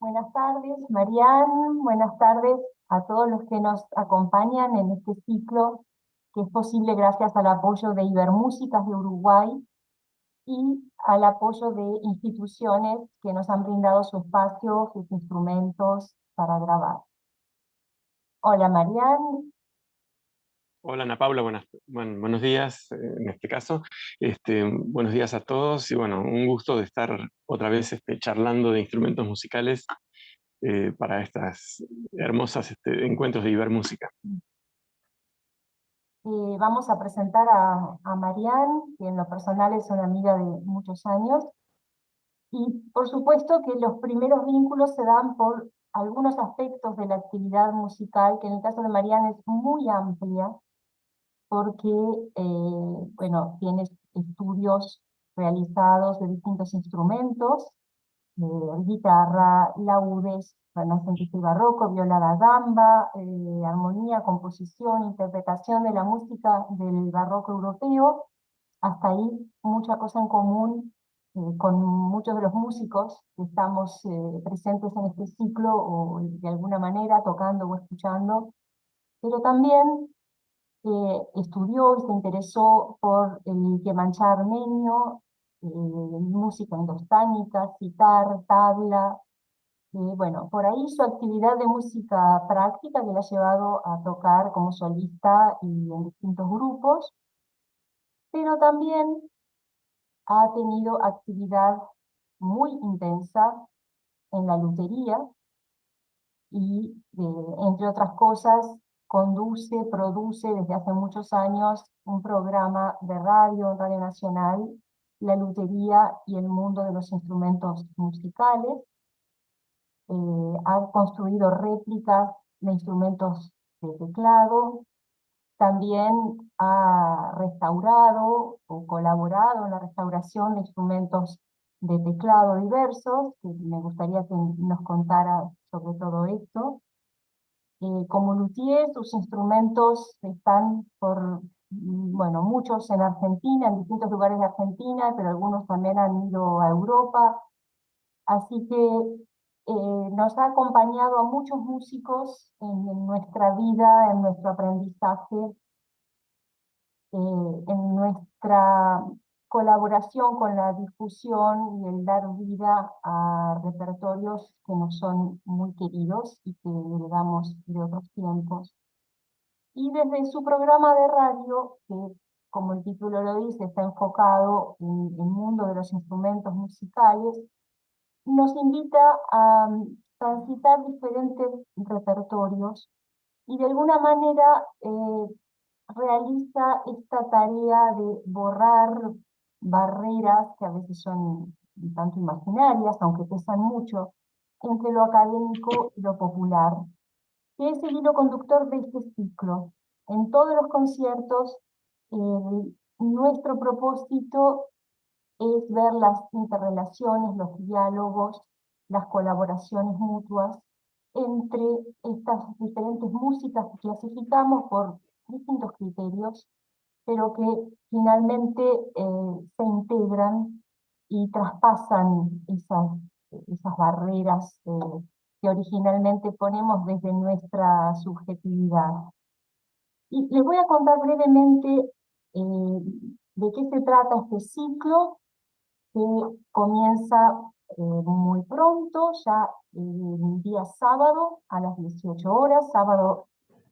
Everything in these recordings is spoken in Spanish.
Buenas tardes, Marian. Buenas tardes a todos los que nos acompañan en este ciclo, que es posible gracias al apoyo de Ibermúsicas de Uruguay y al apoyo de instituciones que nos han brindado su espacio, sus instrumentos para grabar. Hola, Marian. Hola Ana Paula, buenos días en este caso. Buenos días a todos y bueno, un gusto de estar otra vez charlando de instrumentos musicales para estas hermosas encuentros de Ibermúsica. Vamos a presentar a Marian, que en lo personal es una amiga de muchos años. Y por supuesto que los primeros vínculos se dan por algunos aspectos de la actividad musical, que en el caso de Mariana es muy amplia, porque bueno, tiene estudios realizados de distintos instrumentos, guitarra, laudes, renacentista y barroco, viola da gamba, armonía, composición, interpretación de la música del barroco europeo. Hasta ahí mucha cosa en común con muchos de los músicos que estamos presentes en este ciclo o de alguna manera tocando o escuchando, pero también estudió y se interesó por el Kemanchá armenio, música indostánica, sitar, tabla. Bueno, por ahí su actividad de música práctica que la ha llevado a tocar como solista y en distintos grupos, pero también ha tenido actividad muy intensa en la lutería y, entre otras cosas, conduce, produce desde hace muchos años un programa de radio, en Radio Nacional, La Lutería y el Mundo de los Instrumentos Musicales. Ha construido réplicas de instrumentos de teclado, también ha restaurado o colaborado en la restauración de instrumentos de teclado diversos, que me gustaría que nos contara sobre todo esto. Como luthier, sus instrumentos están por, bueno, muchos en Argentina, en distintos lugares de Argentina, pero algunos también han ido a Europa. Así que nos ha acompañado a muchos músicos en nuestra vida, en nuestro aprendizaje, en nuestra colaboración con la difusión y el dar vida a repertorios que nos son muy queridos y que heredamos de otros tiempos. Y desde su programa de radio, que como el título lo dice, está enfocado en el mundo de los instrumentos musicales, nos invita a transitar diferentes repertorios y de alguna manera realiza esta tarea de borrar barreras que a veces son un tanto imaginarias, aunque pesan mucho, entre lo académico y lo popular, que es el hilo conductor de este ciclo. En todos los conciertos, nuestro propósito es ver las interrelaciones, los diálogos, las colaboraciones mutuas entre estas diferentes músicas que clasificamos por distintos criterios, pero que finalmente se integran y traspasan esas barreras que originalmente ponemos desde nuestra subjetividad. Y les voy a contar brevemente de qué se trata este ciclo, que comienza muy pronto, ya el día sábado a las 18 horas, sábado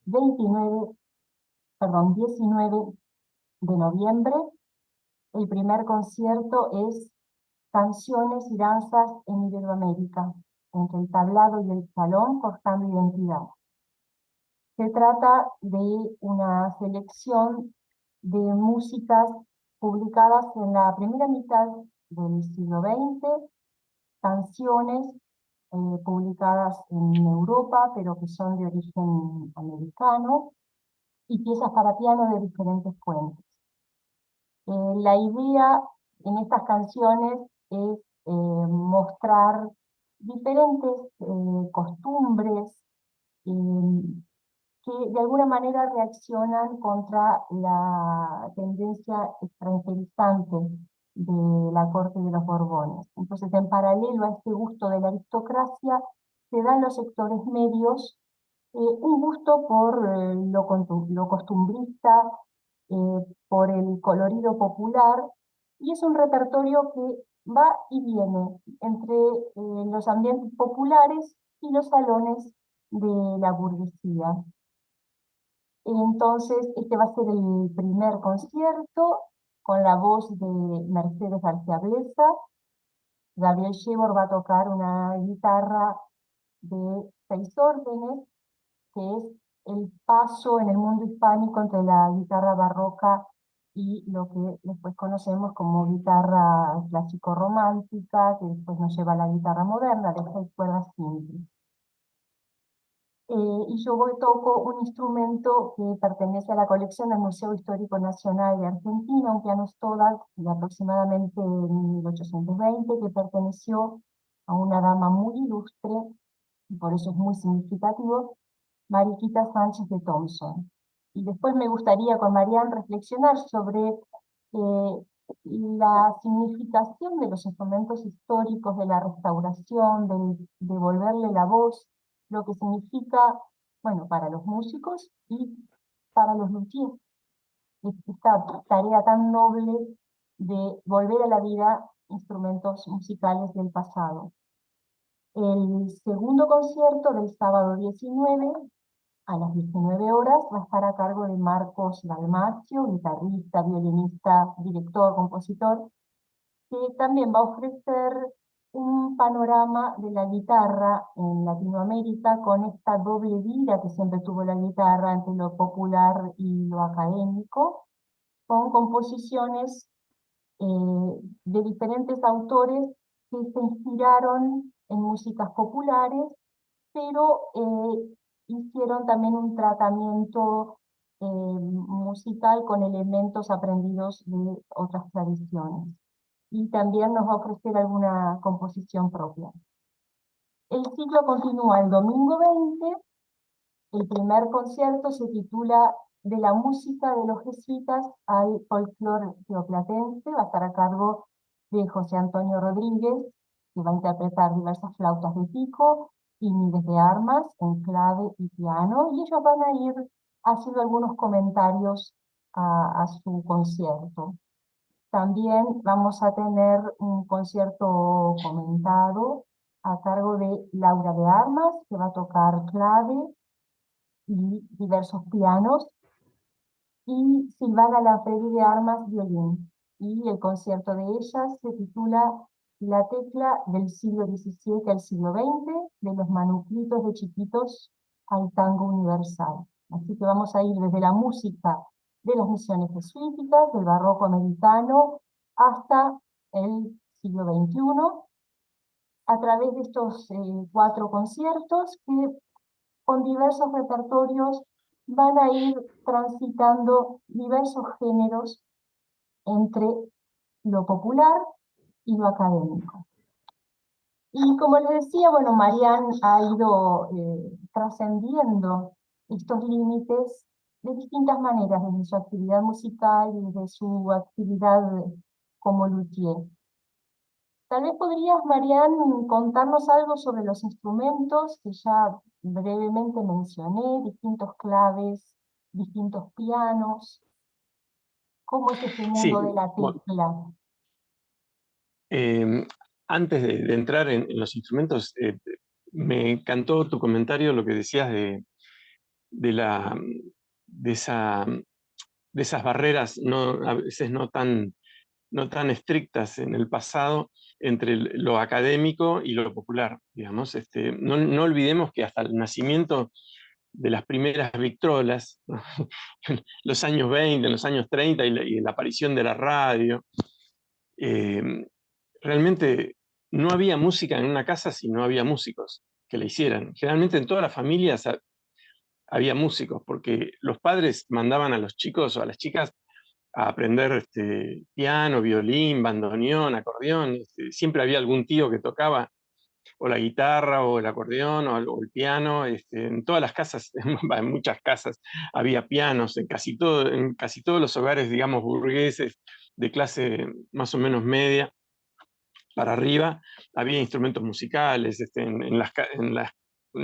19 de noviembre. El primer concierto es Canciones y danzas en Iberoamérica, entre el tablado y el salón, cortando identidad. Se trata de una selección de músicas publicadas en la primera mitad del siglo XX, canciones publicadas en Europa, pero que son de origen americano, y piezas para piano de diferentes fuentes. La idea en estas canciones es mostrar diferentes costumbres que de alguna manera reaccionan contra la tendencia extranjerizante de la corte de los Borbones. Entonces, en paralelo a este gusto de la aristocracia, se dan los sectores medios un gusto por lo costumbrista, por el colorido popular, y es un repertorio que va y viene entre los ambientes populares y los salones de la burguesía. Entonces, este va a ser el primer concierto con la voz de Mercedes García Blesa. Gabriel Shebor va a tocar una guitarra de 6 órdenes, que es el paso en el mundo hispánico entre la guitarra barroca y lo que después conocemos como guitarra clásico-romántica, que después nos lleva a la guitarra moderna de 6 cuerdas simples. Y yo toco un instrumento que pertenece a la colección del Museo Histórico Nacional de Argentina, un piano Stoddard de aproximadamente 1820, que perteneció a una dama muy ilustre, y por eso es muy significativo, Mariquita Sánchez de Thompson. Y después me gustaría con Marian reflexionar sobre la significación de los instrumentos históricos, de la restauración, de devolverle la voz, lo que significa, bueno, para los músicos y para los luthiers, esta tarea tan noble de volver a la vida instrumentos musicales del pasado. El segundo concierto del sábado 19 a las 19 horas va a estar a cargo de Marcos Dalmacio, guitarrista, violinista, director, compositor, que también va a ofrecer un panorama de la guitarra en Latinoamérica con esta doble vida que siempre tuvo la guitarra entre lo popular y lo académico, con composiciones de diferentes autores que se inspiraron en músicas populares, pero hicieron también un tratamiento musical con elementos aprendidos de otras tradiciones. Y también nos va a ofrecer alguna composición propia. El ciclo continúa el domingo 20. El primer concierto se titula De la música de los jesuitas al folclore rioplatense. Va a estar a cargo de José Antonio Rodríguez, que va a interpretar diversas flautas de pico y miles de armas en clave y piano, y ellos van a ir haciendo algunos comentarios a su concierto. También vamos a tener un concierto comentado a cargo de Laura de Armas, que va a tocar clave y diversos pianos, y Silvana Lafredi de Armas, violín. Y el concierto de ellas se titula La tecla del siglo XVII al siglo XX, de los manuscritos de chiquitos al tango universal. Así que vamos a ir desde la música de las misiones jesuíticas, del barroco americano, hasta el siglo XXI, a través de estos 4 conciertos que con diversos repertorios van a ir transitando diversos géneros entre lo popular y lo académico. Y como les decía, bueno, Marian ha ido trascendiendo estos límites de distintas maneras, desde su actividad musical y desde su actividad como luthier. Tal vez podrías, Marian, contarnos algo sobre los instrumentos que ya brevemente mencioné, distintos claves, distintos pianos. ¿Cómo es este Sí, mundo de la bueno, tecla? antes de entrar en los instrumentos, me encantó tu comentario, lo que decías de, la, de, esa, de esas barreras a veces no tan estrictas en el pasado entre lo académico y lo popular, digamos. No olvidemos que hasta el nacimiento de las primeras victrolas, ¿no? Los años 20, los años 30 y la aparición de la radio, realmente no había música en una casa si no había músicos que la hicieran. Generalmente en todas las familias había músicos, porque los padres mandaban a los chicos o a las chicas a aprender piano, violín, bandoneón, acordeón. Siempre había algún tío que tocaba o la guitarra o el acordeón o el piano. En todas las casas, en muchas casas, había pianos, en casi todos los hogares, digamos, burgueses de clase más o menos media para arriba, había instrumentos musicales, en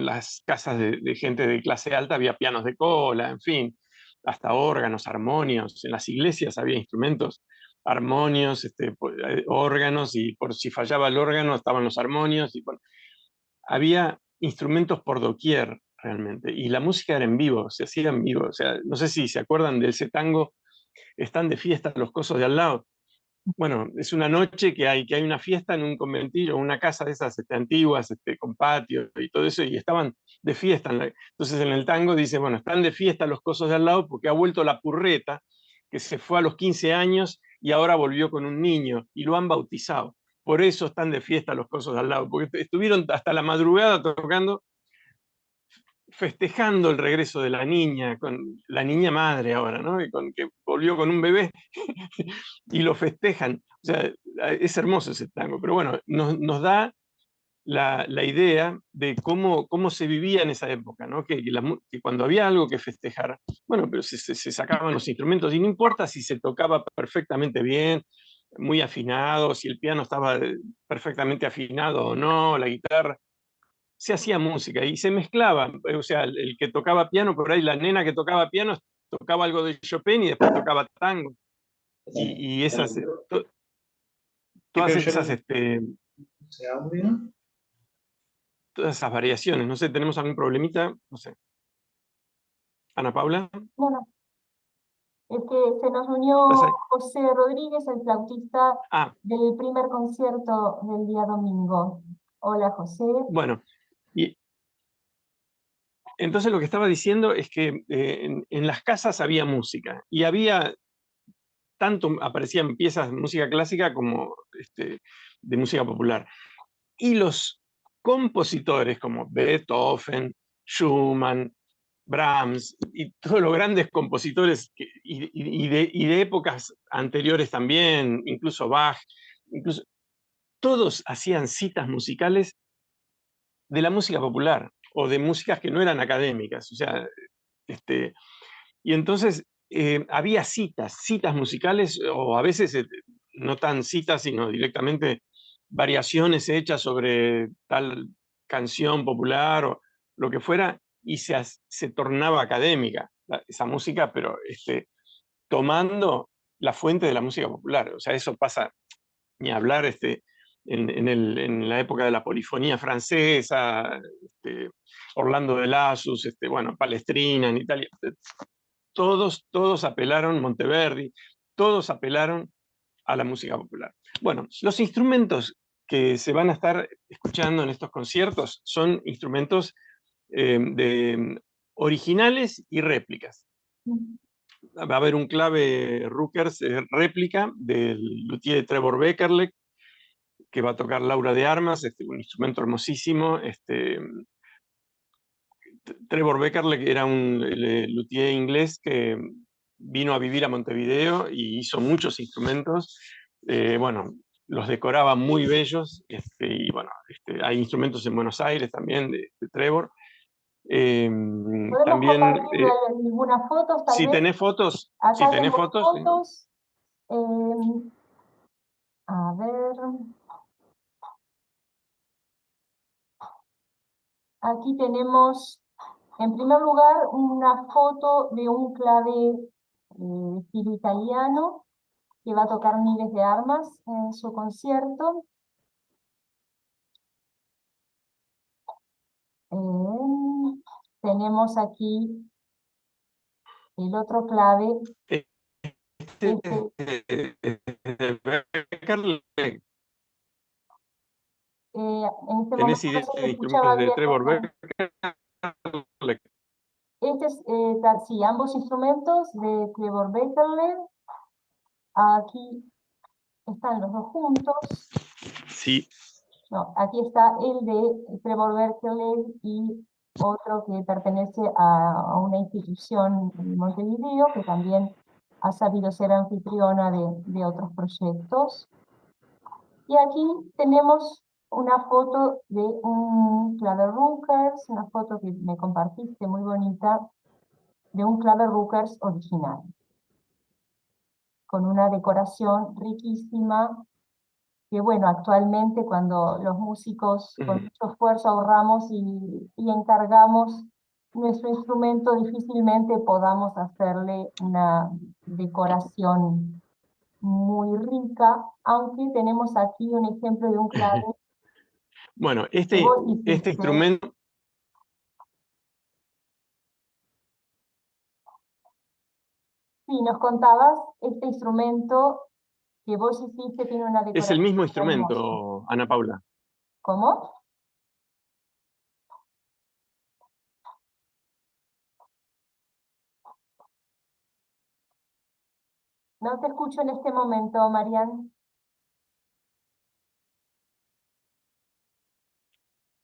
las casas de gente de clase alta había pianos de cola, en fin, hasta órganos, armonios, en las iglesias había instrumentos, armonios, órganos, y por si fallaba el órgano estaban los armonios, y bueno, había instrumentos por doquier realmente, y la música era en vivo, se hacía en vivo, o sea, no sé si se acuerdan de ese tango, están de fiesta los cosos de al lado. Bueno, es una noche que hay una fiesta en un conventillo, una casa de esas antiguas, con patio y todo eso, y estaban de fiesta. Entonces en el tango dice, bueno, están de fiesta los cosos de al lado porque ha vuelto la purreta, que se fue a los 15 años y ahora volvió con un niño, y lo han bautizado. Por eso están de fiesta los cosos de al lado, porque estuvieron hasta la madrugada tocando, festejando el regreso de la niña, con la niña madre ahora, ¿no? Y que volvió con un bebé y lo festejan. O sea, es hermoso ese tango, pero bueno, nos da la idea de cómo se vivía en esa época, ¿no? Que cuando había algo que festejar, bueno, pero se sacaban los instrumentos, y no importa si se tocaba perfectamente bien, muy afinado, si el piano estaba perfectamente afinado o no, la guitarra, se hacía música y se mezclaba, o sea, el que tocaba piano, por ahí la nena que tocaba piano tocaba algo de Chopin y después tocaba tango, y esas, Sí, todas pero yo esas, no sé audio. todas esas variaciones. No sé, ¿tenemos algún problemita? No sé. Ana Paula, Bueno, es que se nos unió ¿estás ahí? José Rodríguez, el flautista Ah, del primer concierto del día domingo. Hola, José. bueno, y entonces lo que estaba diciendo es que en las casas había música, y había tanto, aparecían piezas de música clásica como de música popular. Y los compositores como Beethoven, Schumann, Brahms y todos los grandes compositores y de épocas anteriores también, incluso Bach, incluso, todos hacían citas musicales de la música popular o de músicas que no eran académicas. O sea, y entonces había citas musicales, o a veces no tan citas, sino directamente variaciones hechas sobre tal canción popular o lo que fuera, y se tornaba académica esa música, pero tomando la fuente de la música popular. O sea, eso pasa, ni hablar, en la época de la polifonía francesa, Orlando de Lassus, bueno, Palestrina en Italia. Todos apelaron, Monteverdi, todos apelaron a la música popular. Bueno, los instrumentos que se van a estar escuchando en estos conciertos son instrumentos originales y réplicas. Va a haber un clave Rookers réplica del luthier Trevor Beckerle, que va a tocar Laura de Armas, un instrumento hermosísimo. Trevor Beckerle, que era un luthier inglés que vino a vivir a Montevideo y hizo muchos instrumentos. Bueno, los decoraba muy bellos, y bueno, hay instrumentos en Buenos Aires también de Trevor. ¿Podemos También, compartir algunas fotos, tal si vez? tenés fotos, Acá tengo fotos. A ver. Aquí tenemos, en primer lugar, una foto de un clave estilo italiano que va a tocar Nives de Armas en su concierto. Tenemos aquí el otro clave. Beckerle, En este ¿tenés momento no idea se de escuchaba instrumentos de bien. Trevor Beckerle? Este es, sí, ambos instrumentos de Trevor Beckerle. Aquí están los dos juntos. Sí. No, aquí está el de Trevor Beckerle y otro que pertenece a una institución en Montevideo, que también ha sabido ser anfitriona de otros proyectos. Y aquí tenemos una foto de un clave Rookers, una foto que me compartiste muy bonita, de un clave Rookers original. con una decoración riquísima, que bueno, actualmente cuando los músicos con mucho esfuerzo ahorramos y encargamos nuestro instrumento, difícilmente podamos hacerle una decoración muy rica, aunque tenemos aquí un ejemplo de un clave Bueno, que vos este hiciste. instrumento... Sí, nos contabas, este instrumento que vos hiciste tiene una Es el decoración mismo hermosa. instrumento, Ana Paula. ¿Cómo? No te escucho en este momento, Marian.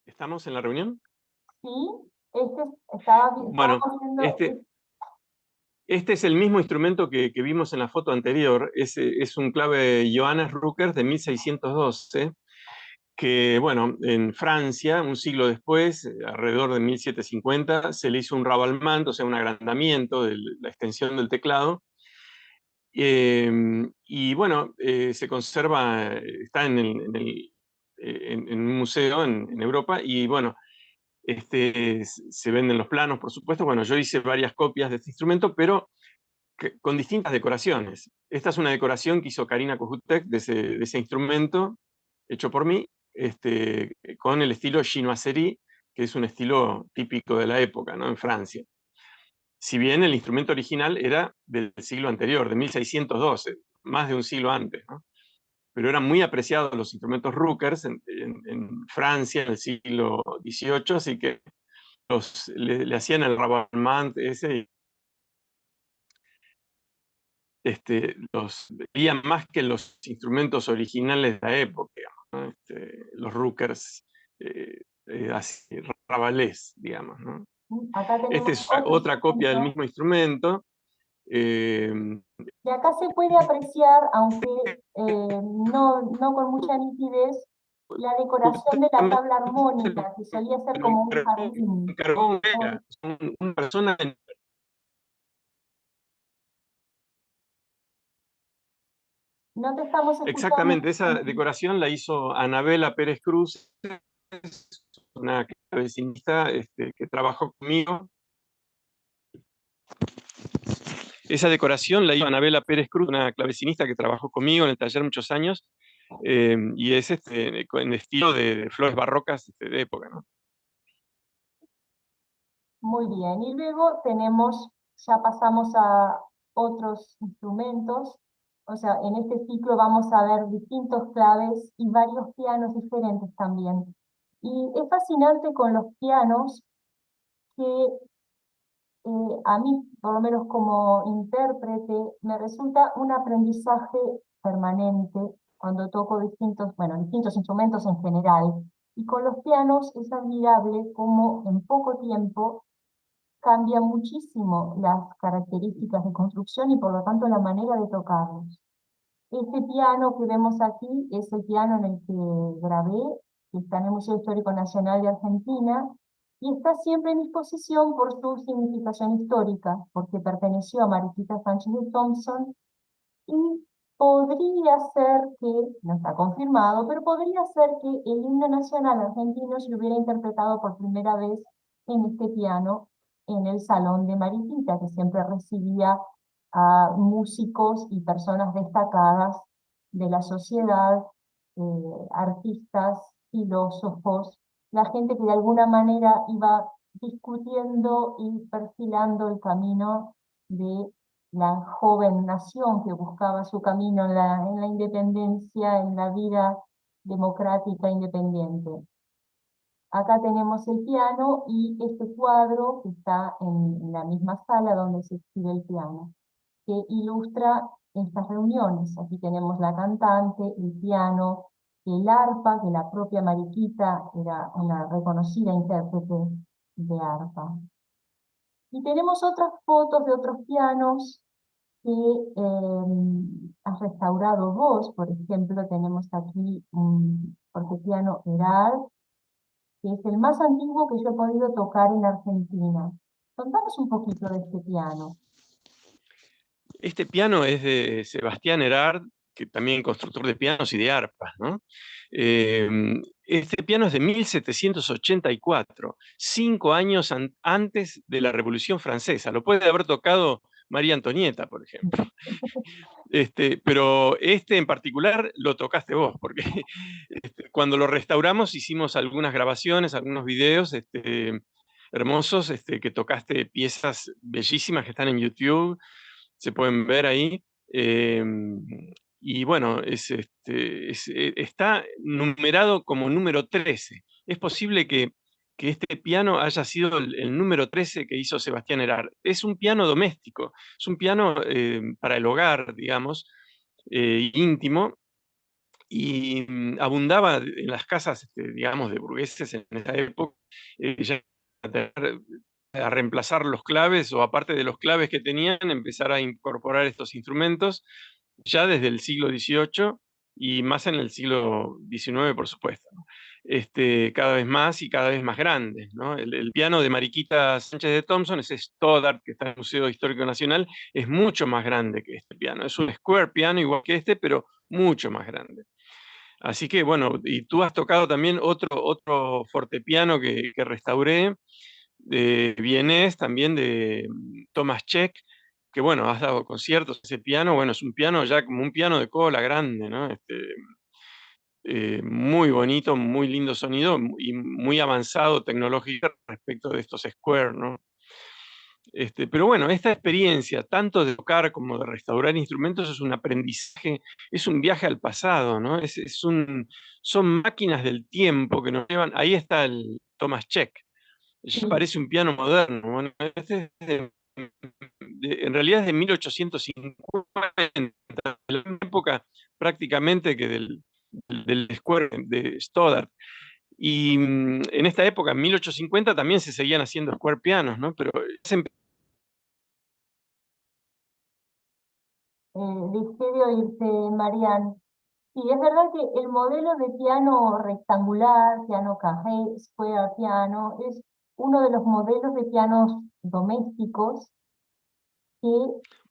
¿Estamos en la reunión? Sí, estábamos Bueno, viendo... este es el mismo instrumento que vimos en la foto anterior. Es un clave Johannes Ruckers de 1612, que, bueno, en Francia, un siglo después, alrededor de 1750, se le hizo un rabalment, o sea, un agrandamiento de la extensión del teclado. Y bueno, se conserva, está en un museo en Europa, y bueno, se venden los planos, por supuesto. Bueno, yo hice varias copias de este instrumento, pero con distintas decoraciones. Esta es una decoración que hizo Karina Kohutek de ese instrumento, hecho por mí, con el estilo chinoiserie, que es un estilo típico de la época, ¿no? En Francia. Si bien el instrumento original era del siglo anterior, de 1612, más de un siglo antes, ¿no? Pero eran muy apreciados los instrumentos Ruckers en Francia en el siglo XVIII, así que le hacían el rabalment ese, los veían más que los instrumentos originales de la época, ¿no? Los Ruckers así, rabalés, digamos, ¿no? Acá Esta tenemos es otro otra copia del instrumento. mismo instrumento. Y acá se puede apreciar, aunque no con mucha nitidez, la decoración de la tabla armónica, que solía ser como un jardín. Encargó una persona. No te estamos escuchando. Exactamente, esa decoración la hizo Anabela Pérez Cruz, una clavecinista que trabajó conmigo. Esa decoración la hizo Anabela Pérez Cruz, una clavecinista que trabajó conmigo en el taller muchos años, y es en estilo de flores barrocas de época, ¿no? Muy bien, y luego tenemos, ya pasamos a otros instrumentos, o sea, en este ciclo vamos a ver distintos claves y varios pianos diferentes también. Y es fascinante con los pianos que a mí, por lo menos como intérprete, me resulta un aprendizaje permanente cuando toco distintos instrumentos en general. Y con los pianos es admirable cómo en poco tiempo cambia muchísimo las características de construcción y por lo tanto la manera de tocarlos. Este piano que vemos aquí es el piano en el que grabé, que está en el Museo Histórico Nacional de Argentina, y está siempre en disposición por su significación histórica, porque perteneció a Mariquita Sánchez de Thompson, y podría ser que, no está confirmado, pero podría ser que el himno nacional argentino se lo hubiera interpretado por primera vez en este piano, en el Salón de Mariquita, que siempre recibía a músicos y personas destacadas de la sociedad, artistas, filósofos, la gente que de alguna manera iba discutiendo y perfilando el camino de la joven nación que buscaba su camino en la independencia, en la vida democrática independiente. Acá tenemos el piano y este cuadro que está en la misma sala donde se exhibe el piano, que ilustra estas reuniones. Aquí tenemos la cantante, el piano, el arpa, que la propia Mariquita era una reconocida intérprete de arpa. Y tenemos otras fotos de otros pianos que has restaurado vos. Por ejemplo, tenemos aquí un fortepiano Herard, que es el más antiguo que yo he podido tocar en Argentina. Contanos un poquito de este piano. Este piano es de Sebastián Erard, que también constructor de pianos y de arpas, ¿no? Este piano es de 1784, 5 años antes de la Revolución Francesa. Lo puede haber tocado María Antonieta, por ejemplo. Pero este en particular lo tocaste vos, porque cuando lo restauramos hicimos algunas grabaciones, algunos videos hermosos, que tocaste piezas bellísimas que están en YouTube, se pueden ver ahí. Y bueno, está numerado como número 13. Es posible que este piano haya sido el número 13 que hizo Sebastián Erard. Es un piano doméstico, es un piano para el hogar, digamos, íntimo, y abundaba en las casas, digamos, de burgueses en esa época, ya a reemplazar los claves, o aparte de los claves que tenían, empezar a incorporar estos instrumentos ya desde el siglo XVIII y más en el siglo XIX, por supuesto, ¿no? Cada vez más y cada vez más grandes, ¿no? El piano de Mariquita Sánchez de Thompson, ese Stoddard que está en el Museo Histórico Nacional, es mucho más grande que este piano. Es un square piano igual que este, pero mucho más grande. Así que bueno, y tú has tocado también otro fortepiano que restauré, vienés también de Thomas Cech, que bueno, has dado conciertos, ese piano, bueno, es un piano ya como un piano de cola grande, ¿no? Muy bonito, muy lindo sonido y muy avanzado tecnológico respecto de estos Square, ¿no? Pero bueno, esta experiencia, tanto de tocar como de restaurar instrumentos, es un aprendizaje, es un viaje al pasado, ¿no? Son máquinas del tiempo que nos llevan. Ahí está el Thomas Cech, ya Sí. parece un piano moderno. Bueno, este es en realidad es de 1850, de la misma época prácticamente que del Square de Stoddard. Y en esta época, en 1850, también se seguían haciendo square pianos, ¿no? Pero Dejé de oírte, Marian. Sí, es verdad que el modelo de piano rectangular, piano café, square piano, es uno de los modelos de pianos domésticos que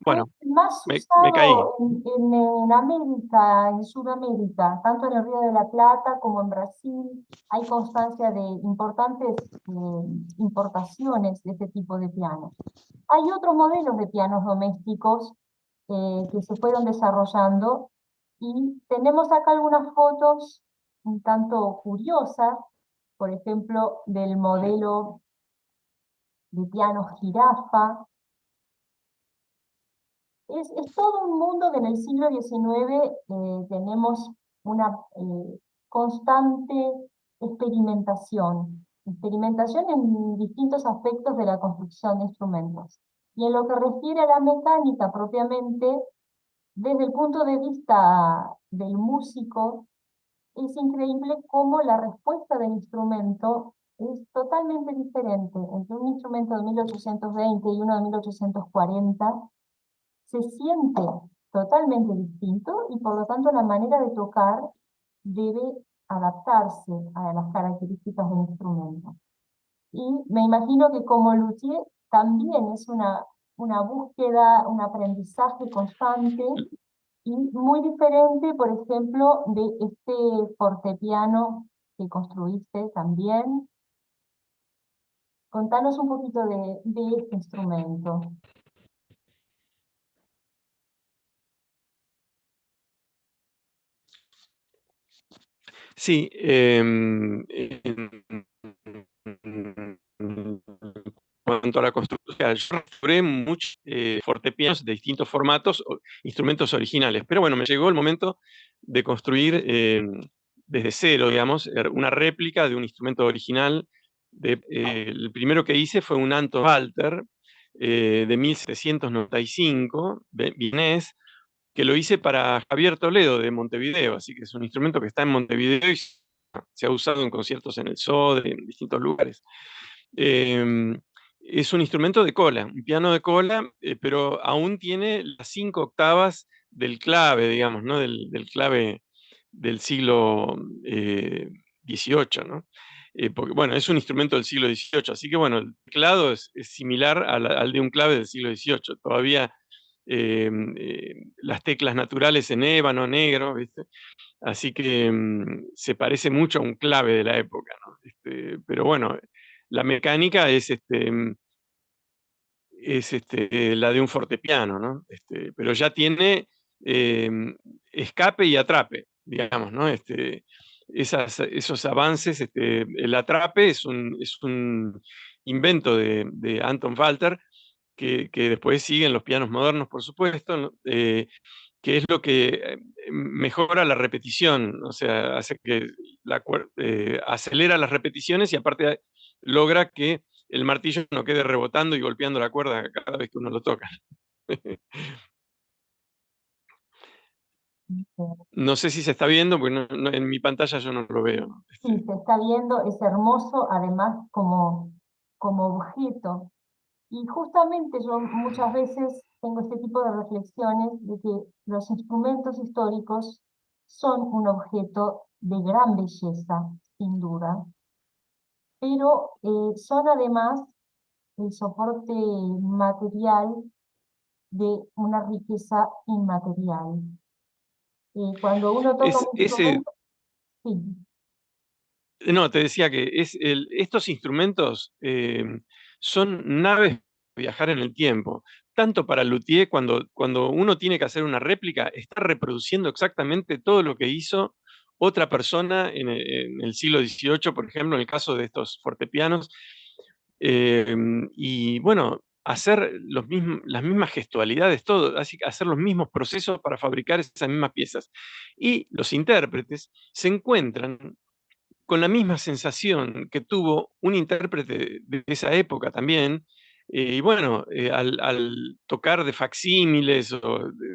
fue bueno, más me caí. usado en América, en Sudamérica, tanto en el Río de la Plata como en Brasil. Hay constancia de importantes importaciones de este tipo de pianos. Hay otros modelos de pianos domésticos que se fueron desarrollando y tenemos acá algunas fotos un tanto curiosas, por ejemplo, del modelo de piano jirafa. Es todo un mundo que en el siglo XIX tenemos una constante experimentación en distintos aspectos de la construcción de instrumentos. Y en lo que refiere a la mecánica propiamente, desde el punto de vista del músico, es increíble cómo la respuesta del instrumento es totalmente diferente entre un instrumento de 1820 y uno de 1840. Se siente totalmente distinto y por lo tanto la manera de tocar debe adaptarse a las características del instrumento. Y me imagino que como luthier también es una búsqueda, un aprendizaje constante y muy diferente, por ejemplo, de este fortepiano que construiste también. Contanos un poquito de este instrumento. Sí, en cuanto a la construcción, o sea, yo restauré muchos fortepianos de distintos formatos, instrumentos originales, pero bueno, me llegó el momento de construir desde cero, digamos, una réplica de un instrumento original. El primero que hice fue un Anton Walter de 1795, vienés, que lo hice para Javier Toledo de Montevideo, así que es un instrumento que está en Montevideo y se ha usado en conciertos en el SODRE, en distintos lugares. Es un instrumento de cola, un piano de cola, pero aún tiene las 5 octavas del clave, digamos, ¿no? Del clave del siglo XVIII, ¿no? Porque, bueno, es un instrumento del siglo XVIII, así que, bueno, el teclado es similar al de un clave del siglo XVIII. Todavía las teclas naturales en ébano, negro, ¿viste? Así que se parece mucho a un clave de la época, ¿no? Pero bueno, la mecánica es la de un fortepiano, ¿no? Pero ya tiene escape y atrape, digamos, ¿no? Esos avances, el atrape es un invento de Anton Walter, que después siguen los pianos modernos, por supuesto, ¿no? Que es lo que mejora la repetición, o sea, hace que acelera las repeticiones y aparte logra que el martillo no quede rebotando y golpeando la cuerda cada vez que uno lo toca. No sé si se está viendo, porque en mi pantalla yo no lo veo, ¿no? Sí, se está viendo, es hermoso, además como objeto. Y justamente yo muchas veces tengo este tipo de reflexiones de que los instrumentos históricos son un objeto de gran belleza, sin duda, pero son además el soporte material de una riqueza inmaterial. Cuando uno toca un Ese, instrumento, sí, no, te decía que estos instrumentos son naves para viajar en el tiempo. Tanto para el luthier, cuando uno tiene que hacer una réplica, está reproduciendo exactamente todo lo que hizo otra persona en el siglo XVIII, por ejemplo, en el caso de estos fortepianos. Y bueno, hacer las mismas gestualidades, todo, así, hacer los mismos procesos para fabricar esas mismas piezas. Y los intérpretes se encuentran con la misma sensación que tuvo un intérprete de esa época también. Y bueno, al tocar de facsímiles,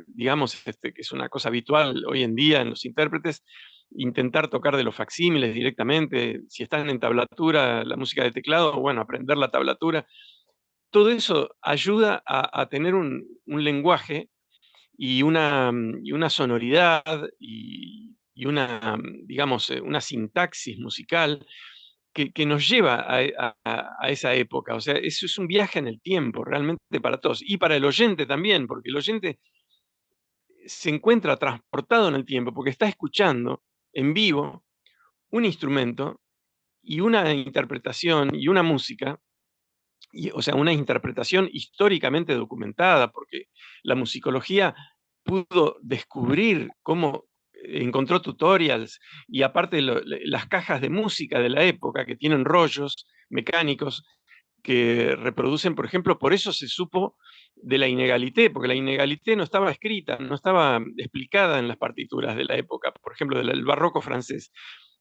digamos, que es una cosa habitual hoy en día en los intérpretes, intentar tocar de los facsímiles directamente, si están en tablatura, la música de teclado, bueno, aprender la tablatura, todo eso ayuda a tener un lenguaje y una sonoridad y una, digamos, una sintaxis musical que nos lleva a esa época. O sea, eso es un viaje en el tiempo, realmente para todos. Y para el oyente también, porque el oyente se encuentra transportado en el tiempo, porque está escuchando en vivo un instrumento y una interpretación y una música, o sea, una interpretación históricamente documentada, porque la musicología pudo descubrir cómo encontró tutorials y aparte las cajas de música de la época que tienen rollos mecánicos que reproducen, por ejemplo, por eso se supo de la inégalité, porque la inégalité no estaba escrita, no estaba explicada en las partituras de la época, por ejemplo, del barroco francés,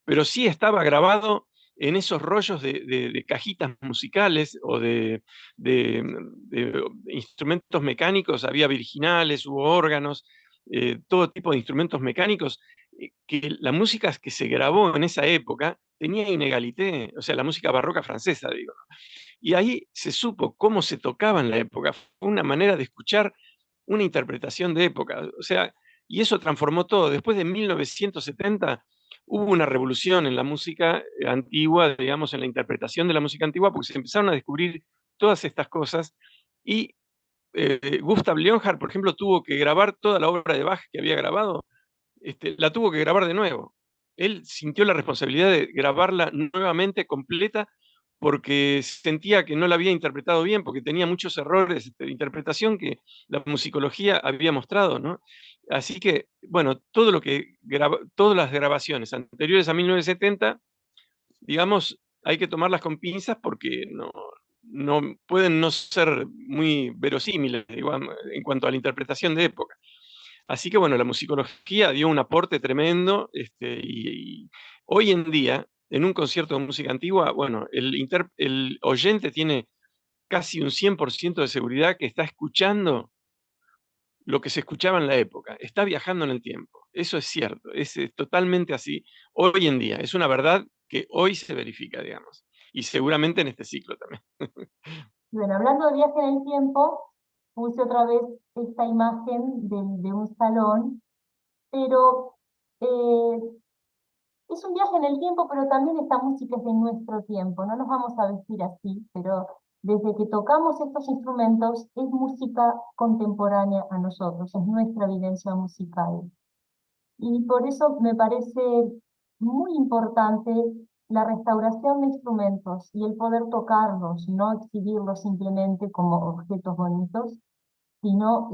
pero sí estaba grabado en esos rollos de cajitas musicales o de instrumentos mecánicos, había virginales, hubo órganos, todo tipo de instrumentos mecánicos, que la música que se grabó en esa época tenía inégalité, o sea, la música barroca francesa, digo. Y ahí se supo cómo se tocaba en la época, fue una manera de escuchar una interpretación de época, o sea, y eso transformó todo. Después de 1970 hubo una revolución en la música antigua, digamos, en la interpretación de la música antigua, porque se empezaron a descubrir todas estas cosas y Gustav Leonhardt, por ejemplo, tuvo que grabar toda la obra de Bach que había grabado, la tuvo que grabar de nuevo. Él sintió la responsabilidad de grabarla nuevamente completa porque sentía que no la había interpretado bien, porque tenía muchos errores de interpretación que la musicología había mostrado, ¿no? Así que, bueno, todas las grabaciones anteriores a 1970, digamos, hay que tomarlas con pinzas porque no pueden no ser muy verosímiles, digamos, en cuanto a la interpretación de época. Así que bueno, la musicología dio un aporte tremendo, y hoy en día, en un concierto de música antigua, bueno, el oyente tiene casi un 100% de seguridad que está escuchando lo que se escuchaba en la época, está viajando en el tiempo. Eso es cierto, es totalmente así hoy en día. Es una verdad que hoy se verifica, digamos, y seguramente en este ciclo también. bueno, hablando de viaje en el tiempo, puse otra vez esta imagen de un salón, pero es un viaje en el tiempo, pero también esta música es de nuestro tiempo. No nos vamos a vestir así, pero desde que tocamos estos instrumentos, es música contemporánea a nosotros, es nuestra vivencia musical. Y por eso me parece muy importante la restauración de instrumentos y el poder tocarlos, no exhibirlos simplemente como objetos bonitos, sino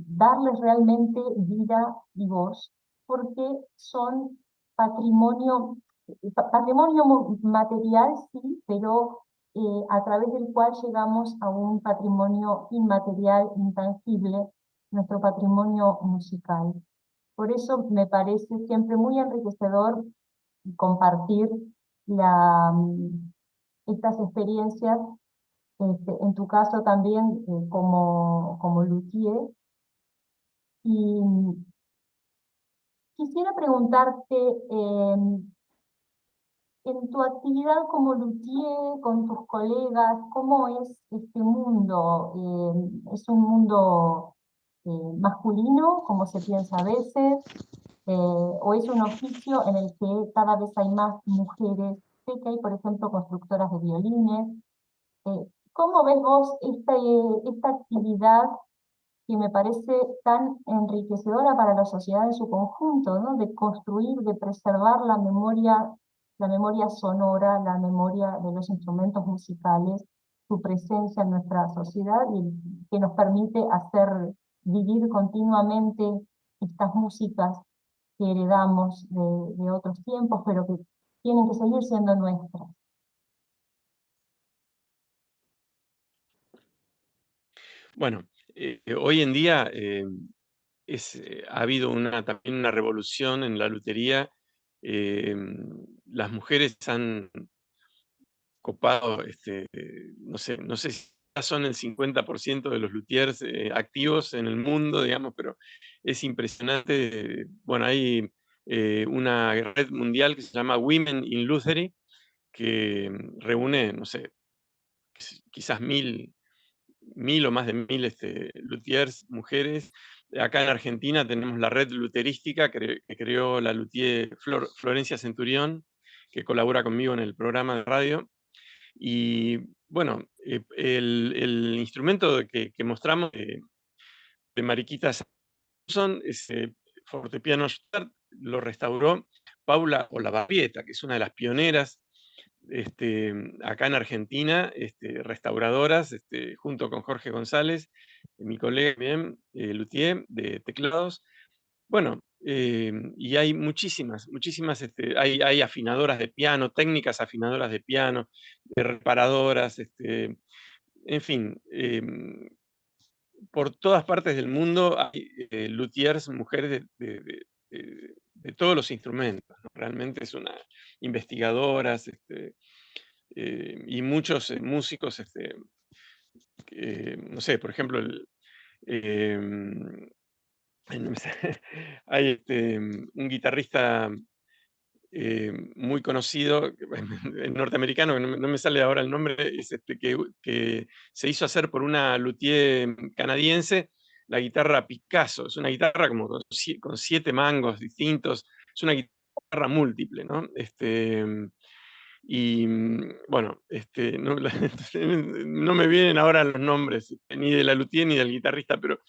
darles realmente vida y voz, porque son patrimonio, patrimonio material, sí, pero a través del cual llegamos a un patrimonio inmaterial, intangible, nuestro patrimonio musical. Por eso me parece siempre muy enriquecedor compartir estas experiencias, en tu caso también como luthier. Y quisiera preguntarte, en tu actividad como luthier, con tus colegas, ¿cómo es este mundo? ¿Es un mundo masculino, como se piensa a veces? ¿O es un oficio en el que cada vez hay más mujeres? Sé que hay, por ejemplo, constructoras de violines. ¿Cómo ves vos esta actividad que me parece tan enriquecedora para la sociedad en su conjunto, ¿no? De construir, de preservar la memoria sonora, la memoria de los instrumentos musicales, su presencia en nuestra sociedad y que nos permite hacer vivir continuamente estas músicas que heredamos de otros tiempos, pero que tienen que seguir siendo nuestras? Bueno, hoy en día ha habido también una revolución en la lutería. Las mujeres han copado, no sé si ya son el 50% de los luthiers activos en el mundo, digamos, pero es impresionante. Bueno, hay una red mundial que se llama Women in Luthery, que reúne, no sé, quizás 1000 o más de 1000 luthiers, mujeres. Acá en Argentina tenemos la red luterística que creó la luthier Florencia Centurión, que colabora conmigo en el programa de radio. Y bueno, el instrumento que mostramos de Mariquita Samson, ese fortepiano Start, lo restauró Paula Olavarrieta, que es una de las pioneras acá en Argentina, restauradoras, junto con Jorge González, mi colega también, luthier de teclados. Bueno, y hay muchísimas, hay afinadoras de piano, técnicas afinadoras de piano, de reparadoras, en fin, por todas partes del mundo hay luthiers, mujeres de todos los instrumentos, ¿no? Realmente es una investigadoras, y muchos músicos, no sé, por ejemplo, no me sale, hay un guitarrista muy conocido, norteamericano, que no me sale ahora el nombre, es que se hizo hacer por una luthier canadiense la guitarra Picasso. Es una guitarra como con 7 mangos distintos, es una guitarra múltiple, ¿no? Y bueno, no, no me vienen ahora los nombres, ni de la luthier ni del guitarrista, pero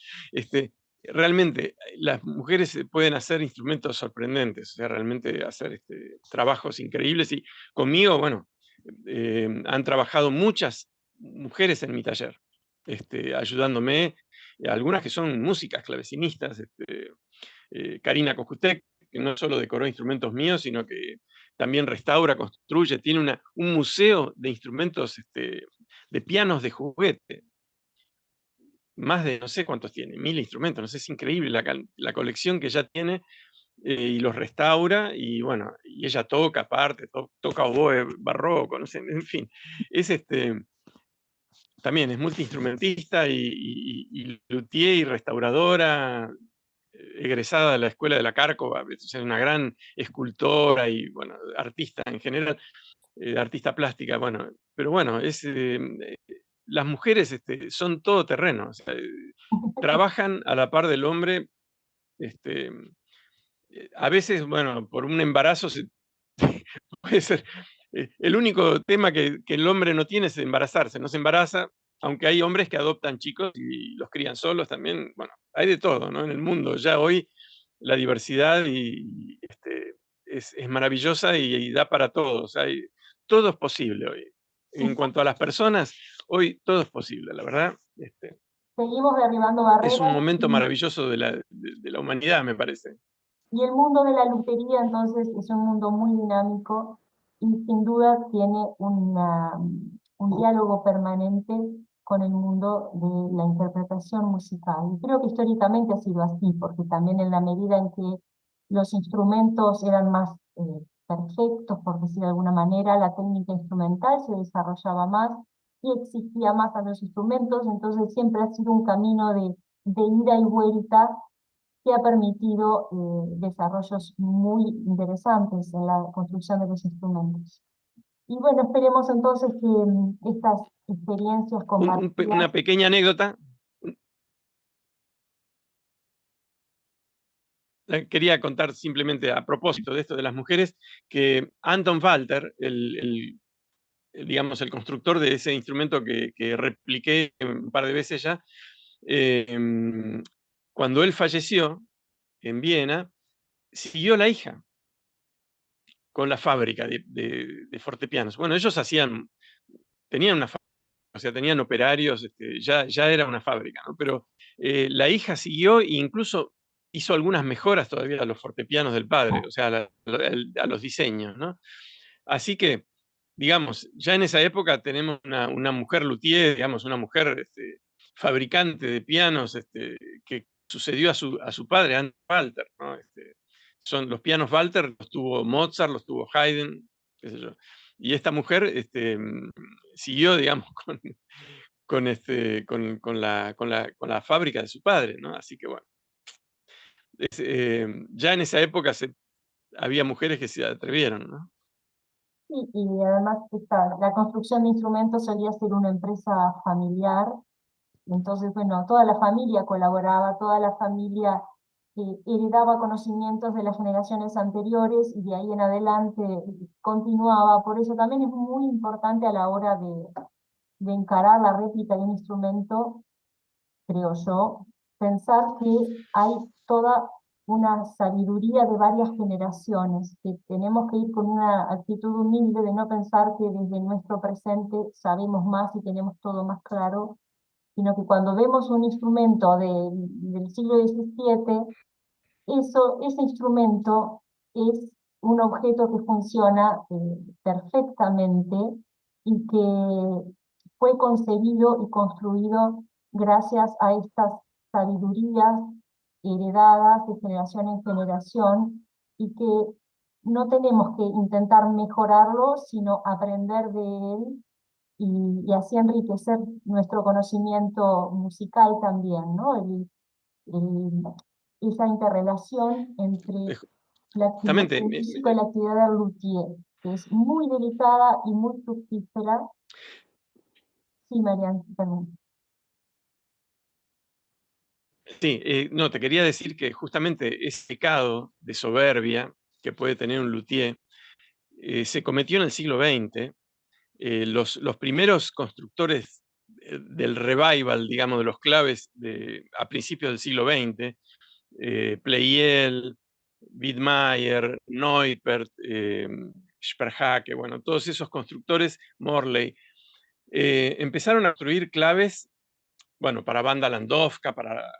realmente las mujeres pueden hacer instrumentos sorprendentes, o sea, realmente hacer trabajos increíbles. Y conmigo, bueno, han trabajado muchas mujeres en mi taller, ayudándome, algunas que son músicas, clavecinistas, Karina Kojutek, que no solo decoró instrumentos míos, sino que también restaura, construye, tiene un museo de instrumentos, de pianos de juguete. Más de, no sé cuántos tiene, 1000 instrumentos, no sé, es increíble la colección que ella tiene, y los restaura, y bueno, y ella toca aparte, toca oboe barroco, no sé, en fin, es también es multiinstrumentista y luthier y restauradora, egresada de la Escuela de la Cárcova, es una gran escultora y, bueno, artista en general, artista plástica, bueno, pero bueno, las mujeres son todoterreno, o sea, trabajan a la par del hombre, a veces, bueno, por un embarazo puede ser, el único tema que el hombre no tiene es embarazarse, no se embaraza, aunque hay hombres que adoptan chicos y los crían solos también, bueno, hay de todo, ¿no? En el mundo, ya hoy la diversidad es maravillosa y da para todos, todo es posible hoy. En cuanto a las personas, hoy todo es posible, la verdad. Seguimos derribando Es un barreras momento maravilloso de la humanidad, me parece. y el mundo de la lutería entonces es un mundo muy dinámico y sin duda tiene un diálogo permanente con el mundo de la interpretación musical. Y creo que históricamente ha sido así, porque también en la medida en que los instrumentos eran más perfectos, por decir de alguna manera, la técnica instrumental se desarrollaba más y exigía más a los instrumentos, entonces siempre ha sido un camino de ida y vuelta que ha permitido desarrollos muy interesantes en la construcción de los instrumentos. Y bueno, esperemos entonces que estas experiencias compartidas. Una pequeña anécdota. Quería contar simplemente a propósito de esto de las mujeres, que Anton Walter, digamos, el constructor de ese instrumento que repliqué un par de veces ya, cuando él falleció en Viena, siguió la hija con la fábrica de fortepianos. Bueno, ellos tenían una fábrica, o sea, tenían operarios, ya era una fábrica, ¿no? Pero la hija siguió e incluso hizo algunas mejoras todavía a los fortepianos del padre, o sea, a los diseños, ¿no? Así que, digamos, ya en esa época tenemos una mujer luthier, digamos, una mujer fabricante de pianos, que sucedió a su padre, Anton Walter, ¿no? Son los pianos Walter, los tuvo Mozart, los tuvo Haydn, qué sé yo. Y esta mujer siguió, digamos, con la fábrica de su padre, ¿no? Así que bueno, ya en esa época había mujeres que se atrevieron, ¿no? Y además la construcción de instrumentos solía ser una empresa familiar, entonces, bueno, toda la familia colaboraba, toda la familia heredaba conocimientos de las generaciones anteriores y de ahí en adelante continuaba. Por eso también es muy importante a la hora de encarar la réplica de un instrumento, creo yo, pensar que hay toda una sabiduría de varias generaciones, que tenemos que ir con una actitud humilde de no pensar que desde nuestro presente sabemos más y tenemos todo más claro, sino que cuando vemos un instrumento del siglo XVII, ese instrumento es un objeto que funciona perfectamente y que fue concebido y construido gracias a estas sabidurías heredadas de generación en generación y que no tenemos que intentar mejorarlo, sino aprender de él y así enriquecer nuestro conocimiento musical también, ¿no? El- esa interrelación entre la actividad Justamente, del músico y la actividad del luthier, que es muy delicada y muy fructífera. Sí, Marian, perdón. sí, no, te quería decir que justamente ese pecado de soberbia que puede tener un luthier se cometió en el siglo XX. Los primeros constructores del revival, digamos, de los claves a principios del siglo XX, Pleyel, Wittmeier, Neupert, Sperhake, bueno, todos esos constructores, Morley, empezaron a construir claves, bueno, para Wanda Landowska, para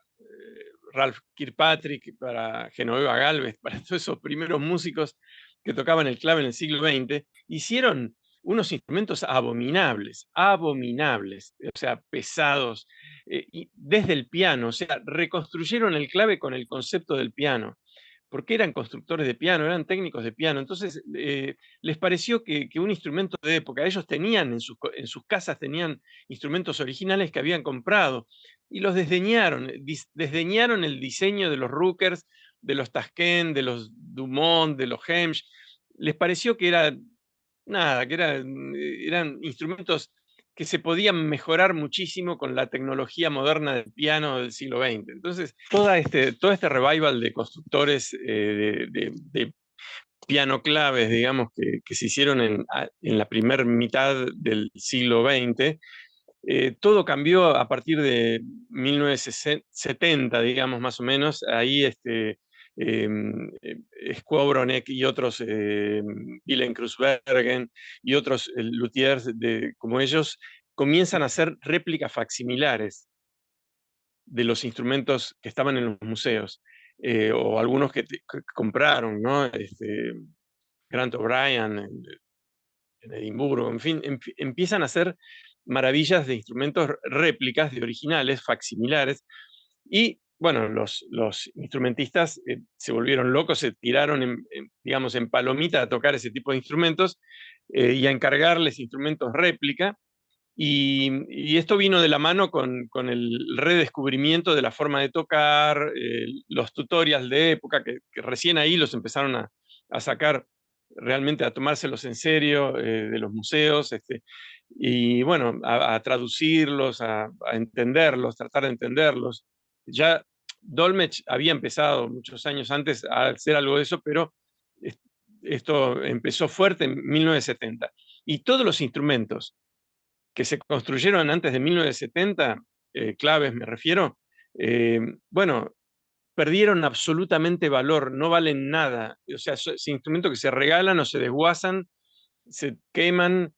Ralph Kirkpatrick, para Genoveva Galvez, para todos esos primeros músicos que tocaban el clave en el siglo XX, hicieron unos instrumentos abominables, abominables, o sea, pesados, y desde el piano, o sea, reconstruyeron el clave con el concepto del piano, porque eran constructores de piano, eran técnicos de piano, entonces les pareció que un instrumento de época, ellos tenían en sus casas, tenían instrumentos originales que habían comprado, y los desdeñaron, desdeñaron el diseño de los Rookers, de los Tasken, de los Dumont, de los Hemsch, les pareció que era nada, que eran instrumentos que se podían mejorar muchísimo con la tecnología moderna del piano del siglo XX. Entonces, todo este revival de constructores, de piano claves, digamos, que se hicieron en la primera mitad del siglo XX. Todo cambió a partir de 1970, digamos, más o menos. Ahí Skowronek y otros, Willem Kreuzbergen y otros luthiers como ellos, comienzan a hacer réplicas facsimilares de los instrumentos que estaban en los museos, o algunos que compraron, ¿no? Grant O'Brien en Edimburgo, en fin, empiezan a hacer maravillas de instrumentos réplicas de originales, facsimilares, y bueno, los instrumentistas se volvieron locos, se tiraron, digamos, en palomita a tocar ese tipo de instrumentos y a encargarles instrumentos réplica. Y esto vino de la mano con el redescubrimiento de la forma de tocar, los tutorials de época, que recién ahí los empezaron a sacar realmente, a tomárselos en serio de los museos, y bueno, a traducirlos, a entenderlos, tratar de entenderlos. Ya Dolmetsch había empezado muchos años antes a hacer algo de eso, pero esto empezó fuerte en 1970. Y todos los instrumentos que se construyeron antes de 1970, claves me refiero, bueno, perdieron absolutamente valor, no valen nada. O sea, es instrumentos que se regalan o se desguazan, se queman,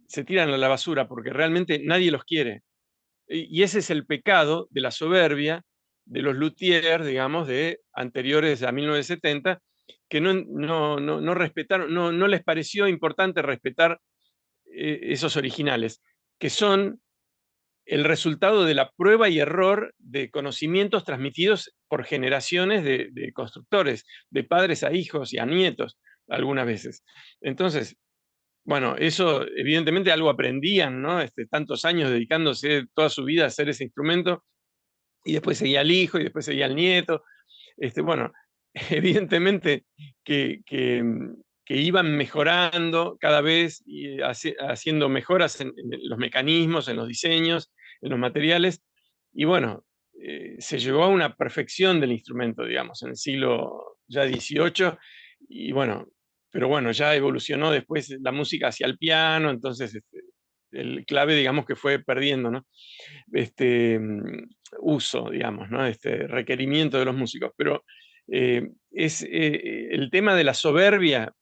se tiran a la basura, porque realmente nadie los quiere. Y ese es el pecado de la soberbia de los luthiers, digamos, de anteriores a 1970, que no respetaron, no les pareció importante respetar esos originales, que son el resultado de la prueba y error de conocimientos transmitidos por generaciones de constructores, de padres a hijos y a nietos, algunas veces. Entonces, bueno, eso evidentemente algo aprendían, ¿no? Tantos años dedicándose toda su vida a hacer ese instrumento, y después seguía el hijo, y después seguía el nieto. Bueno, evidentemente que iban mejorando cada vez y haciendo mejoras en los mecanismos, en los diseños, en los materiales, y bueno, se llegó a una perfección del instrumento, digamos, en el siglo ya XVIII, y bueno, pero bueno, ya evolucionó después la música hacia el piano, entonces el clave, digamos, que fue perdiendo, ¿no? Uso, digamos, ¿no? Requerimiento de los músicos. Pero el tema de la soberbia.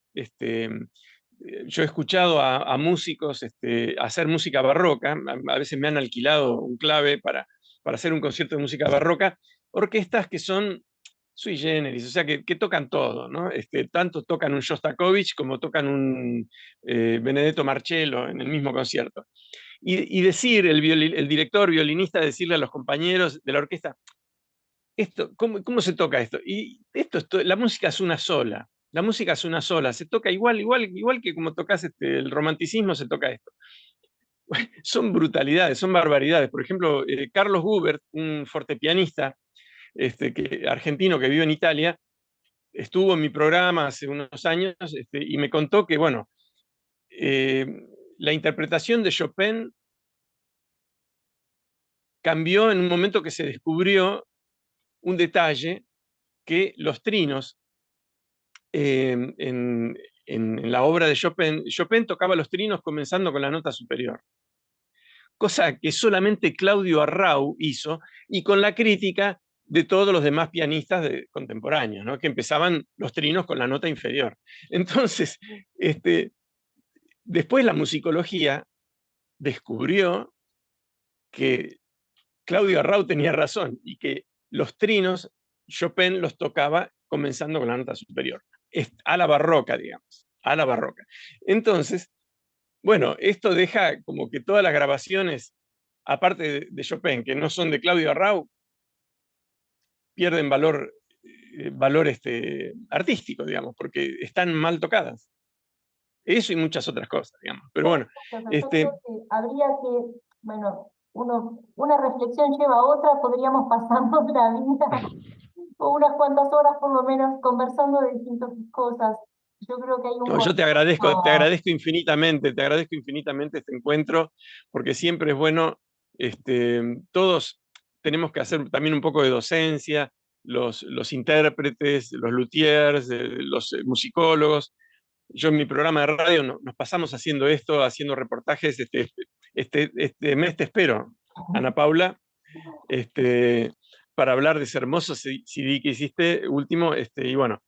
Yo he escuchado a músicos hacer música barroca, a veces me han alquilado un clave para hacer un concierto de música barroca, orquestas que son sui generis, o sea, que tocan todo, ¿no? Tanto tocan un Shostakovich como tocan un Benedetto Marcello en el mismo concierto. Y decir, el director violinista, decirle a los compañeros de la orquesta, ¿cómo se toca esto? Y la música es una sola, la música es una sola, se toca igual que como tocas el romanticismo, se toca esto. Son brutalidades, son barbaridades. Por ejemplo, Carlos Gubert, un fortepianista argentino que vive en Italia, estuvo en mi programa hace unos años y me contó que, bueno, la interpretación de Chopin cambió en un momento que se descubrió un detalle, que los trinos en la obra de Chopin tocaba los trinos comenzando con la nota superior, cosa que solamente Claudio Arrau hizo, y con la crítica de todos los demás pianistas contemporáneos, ¿no? Que empezaban los trinos con la nota inferior. Entonces, después la musicología descubrió que Claudio Arrau tenía razón y que los trinos Chopin los tocaba comenzando con la nota superior, a la barroca, digamos, a la barroca. Entonces, bueno, esto deja como que todas las grabaciones, aparte de Chopin, que no son de Claudio Arrau, pierden valor artístico, digamos, porque están mal tocadas. Eso y muchas otras cosas, digamos. Pero bueno, yo creo que habría que, bueno, una reflexión lleva a otra, podríamos pasarnos la vida o unas cuantas horas por lo menos conversando de distintas cosas. Yo creo que hay un yo te agradezco infinitamente este encuentro, porque siempre es bueno, todos tenemos que hacer también un poco de docencia, los intérpretes, los luthiers, los musicólogos. Yo en mi programa de radio nos pasamos haciendo esto, haciendo reportajes. Este mes te espero, Ana Paula, para hablar de ese hermoso CD que hiciste último. Y bueno,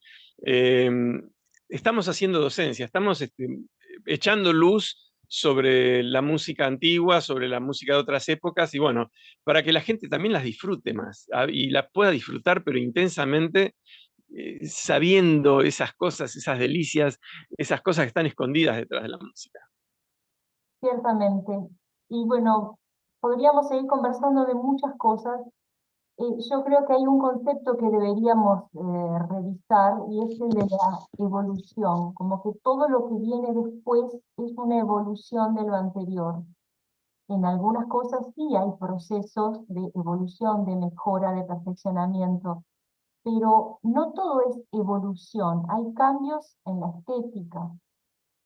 estamos haciendo docencia, estamos echando luz sobre la música antigua, sobre la música de otras épocas, y bueno, para que la gente también las disfrute más, y la pueda disfrutar, pero intensamente, sabiendo esas cosas, esas delicias, esas cosas que están escondidas detrás de la música. Ciertamente. Y bueno, podríamos seguir conversando de muchas cosas. Yo creo que hay un concepto que deberíamos revisar, y es el de la evolución, como que todo lo que viene después es una evolución de lo anterior. En algunas cosas sí hay procesos de evolución, de mejora, de perfeccionamiento, pero no todo es evolución. Hay cambios en la estética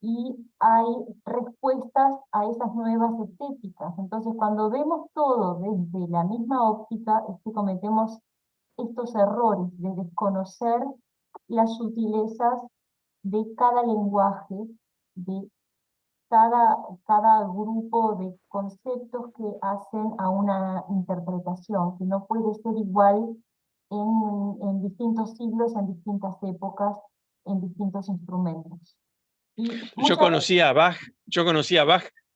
y hay respuestas a esas nuevas estéticas. Entonces, cuando vemos todo desde la misma óptica, es que cometemos estos errores de desconocer las sutilezas de cada lenguaje, de cada grupo de conceptos que hacen a una interpretación, que no puede ser igual en distintos siglos, en distintas épocas, en distintos instrumentos. Yo conocí a Bach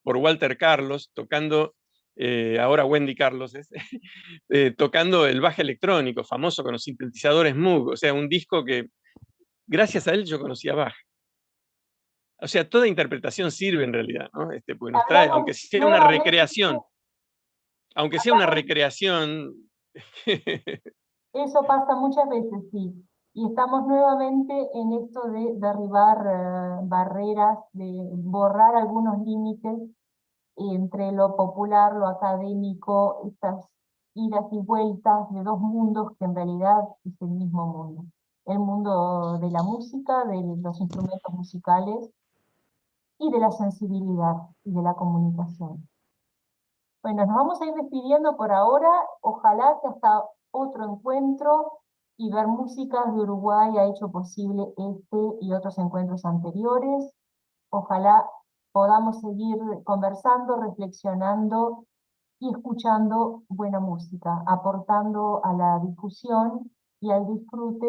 por Walter Carlos, tocando, ahora Wendy Carlos, tocando el Bach electrónico, famoso con los sintetizadores Moog, o sea, un disco que, gracias a él, yo conocí a Bach. O sea, toda interpretación sirve en realidad, ¿no? Pues nos trae, aunque sea una recreación, Eso pasa muchas veces, sí. Y estamos nuevamente en esto de derribar barreras, de borrar algunos límites entre lo popular, lo académico, estas idas y vueltas de dos mundos que en realidad es el mismo mundo. El mundo de la música, de los instrumentos musicales y de la sensibilidad y de la comunicación. Bueno, nos vamos a ir despidiendo por ahora. Ojalá que hasta otro encuentro, y Ver Músicas de Uruguay ha hecho posible este y otros encuentros anteriores. Ojalá podamos seguir conversando, reflexionando y escuchando buena música, aportando a la discusión y al disfrute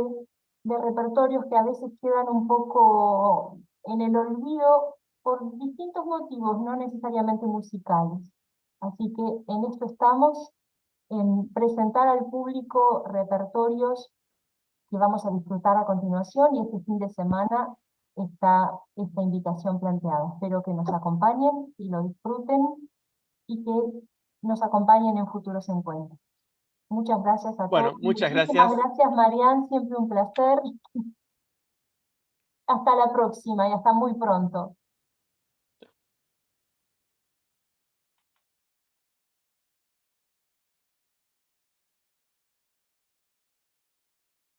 de repertorios que a veces quedan un poco en el olvido por distintos motivos, no necesariamente musicales. Así que en esto estamos, en presentar al público repertorios que vamos a disfrutar a continuación, y este fin de semana está esta invitación planteada. Espero que nos acompañen y lo disfruten, y que nos acompañen en futuros encuentros. Muchas gracias a todos. Bueno, muchas Muchísimas gracias. gracias, Marian, siempre un placer. Hasta la próxima y hasta muy pronto.